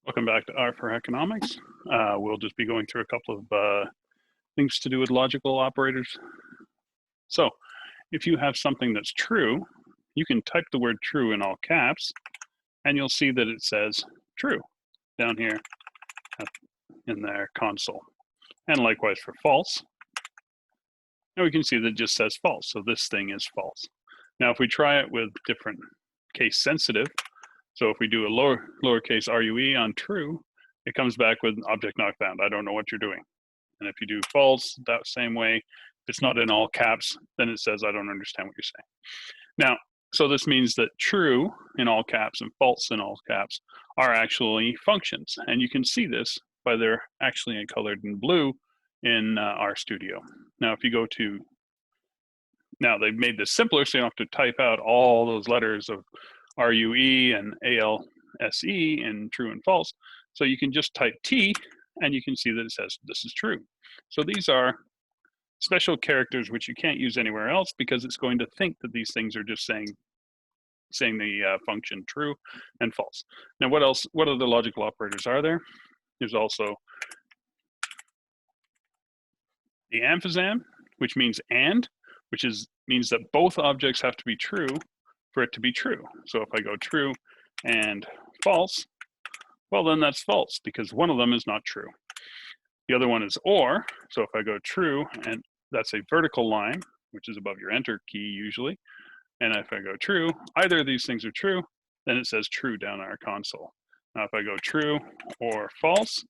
Welcome back to R for Economics. We'll just be going through a couple of things to do with logical operators. So if you have something that's true, you can type the word true in all caps, and you'll see that it says true down here in their console. And likewise for false. And we can see that it just says false, so this thing is false. Now if we try it with different case sensitive, so if we do a lowercase RUE on true, it comes back with object not found. I don't know what you're doing. And if you do false that same way, if it's not in all caps, then it says I don't understand what you're saying. Now, so this means that true in all caps and false in all caps are actually functions. And you can see this by they're actually colored in blue in RStudio. Now, if you go to, now they've made this simpler so you don't have to type out all those letters of RUE and ALSE in true and false. So you can just type T and you can see that it says this is true. So these are special characters which you can't use anywhere else because it's going to think that these things are just saying the function true and false. Now what else, what other logical operators are there? There's also the ampersand, which means and, which means that both objects have to be true for it to be true. So if I go true and false, well then that's false because one of them is not true. The other one is or, so if I go true, and that's a vertical line, which is above your enter key usually, and if I go true, either of these things are true, then it says true down our console. Now if I go true or false,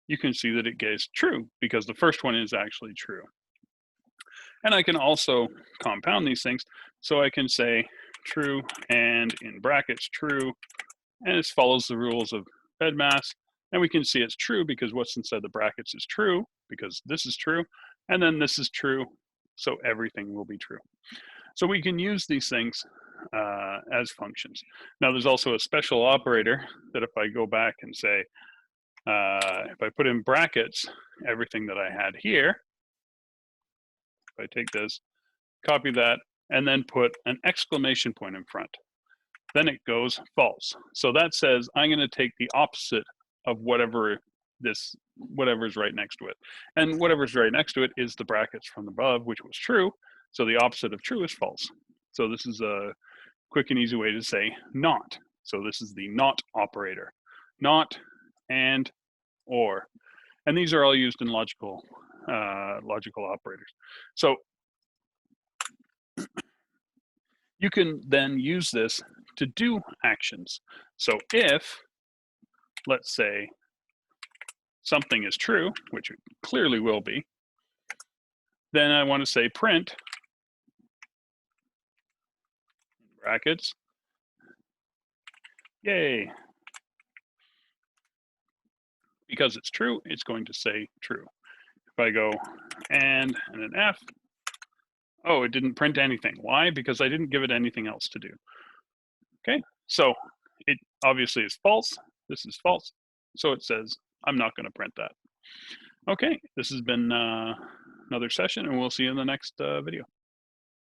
you can see that it gets true because the first one is actually true. And I can also compound these things. So I can say true and in brackets true, and it follows the rules of BEDMAS. And we can see it's true because what's inside the brackets is true because this is true. And then this is true. So everything will be true. So we can use these things as functions. Now there's also a special operator that if I go back and say, if I put in brackets, everything that I had here, I take this, copy that, and then put an exclamation point in front. Then it goes false. So that says I'm going to take the opposite of whatever's right next to it. And whatever's right next to it is the brackets from above, which was true. So the opposite of true is false. So this is a quick and easy way to say not. So this is the not operator. Not, and, or. And these are all used in logical operators. So you can then use this to do actions. So if, let's say, something is true, which it clearly will be, then I want to say print, brackets, yay. Because it's true, it's going to say true. If I go and an F, oh, it didn't print anything. Why? Because I didn't give it anything else to do. Okay, so it obviously is false. This is false. So it says, I'm not going to print that. Okay, this has been another session, and we'll see you in the next video.